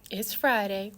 It's Friday,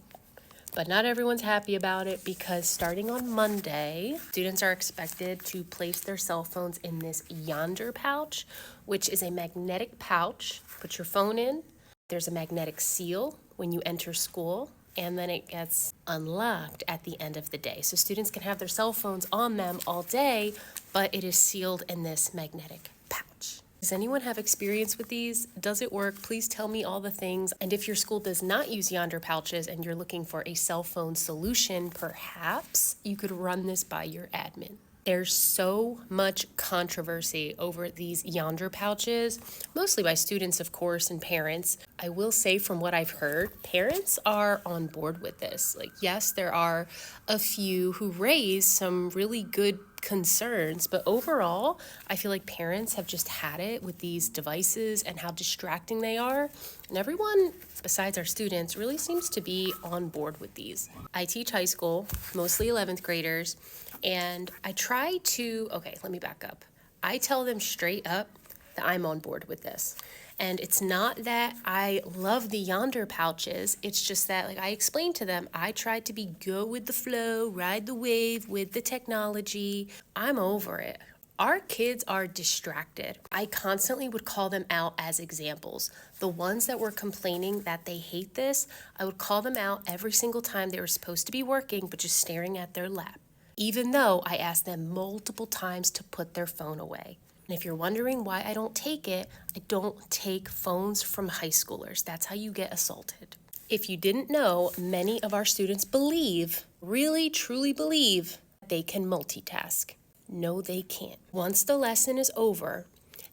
but not everyone's happy about it because starting on Monday, students are expected to place their cell phones in this YONDR pouch, which is a magnetic pouch. Put your phone in. There's a magnetic seal when you enter school, and then it gets unlocked at the end of the day. So students can have their cell phones on them all day, but it is sealed in this magnetic pouch. Does anyone have experience with these? Does it work? Please tell me all the things. And if your school does not use YONDR pouches and you're looking for a cell phone solution, perhaps you could run this by your admin. There's so much controversy over these YONDR pouches, mostly by students, of course, and parents. I will say from what I've heard, parents are on board with this. Like, yes, there are a few who raise some really good concerns, but overall, I feel like parents have just had it with these devices and how distracting they are. And everyone, besides our students, really seems to be on board with these. I teach high school, mostly 11th graders, and I try to, let me back up. I tell them straight up that I'm on board with this. And it's not that I love the YONDR pouches. It's just that, like I explained to them, I tried to go with the flow, ride the wave with the technology. I'm over it. Our kids are distracted. I constantly would call them out as examples. The ones that were complaining that they hate this, I would call them out every single time they were supposed to be working, but just staring at their lap, even though I asked them multiple times to put their phone away. And if you're wondering why I don't take it, I don't take phones from high schoolers. That's how you get assaulted. If you didn't know, many of our students believe, really truly believe, they can multitask. No, they can't. Once the lesson is over,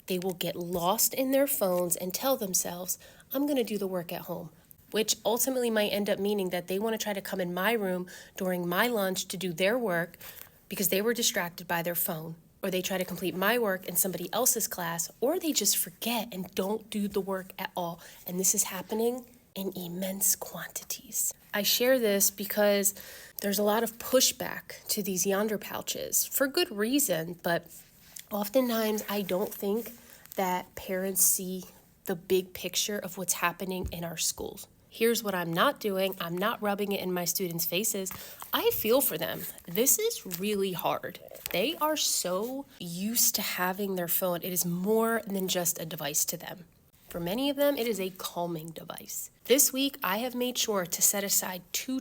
they will get lost in their phones and tell themselves, I'm going to do the work at home, which ultimately might end up meaning that they want to try to come in my room during my lunch to do their work because they were distracted by their phone. Or they try to complete my work in somebody else's class, or they just forget and don't do the work at all. And this is happening in immense quantities. I share this because there's a lot of pushback to these YONDR pouches for good reason, but oftentimes I don't think that parents see the big picture of what's happening in our schools. Here's what I'm not doing. I'm not rubbing it in my students' faces. I feel for them. This is really hard. They are so used to having their phone. It is more than just a device to them. For many of them, it is a calming device. This week, I have made sure to set aside 2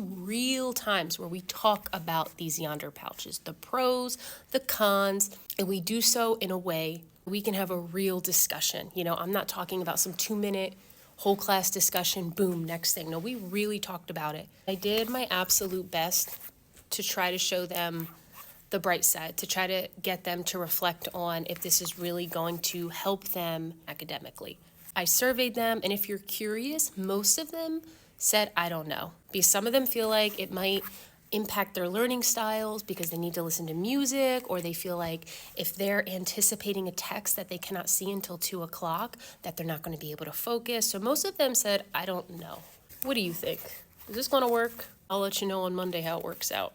real times where we talk about these YONDR pouches, the pros, the cons, and we do so in a way we can have a real discussion. I'm not talking about some 2-minute whole class discussion, boom, next thing. No, we really talked about it. I did my absolute best to try to show them the bright side, to try to get them to reflect on if this is really going to help them academically. I surveyed them, and if you're curious, most of them said, I don't know. Because some of them feel like it might impact their learning styles because they need to listen to music, or they feel like if they're anticipating a text that they cannot see until 2 o'clock, that they're not going to be able to focus. So most of them said, I don't know. What do you think? Is this going to work? I'll let you know on Monday how it works out.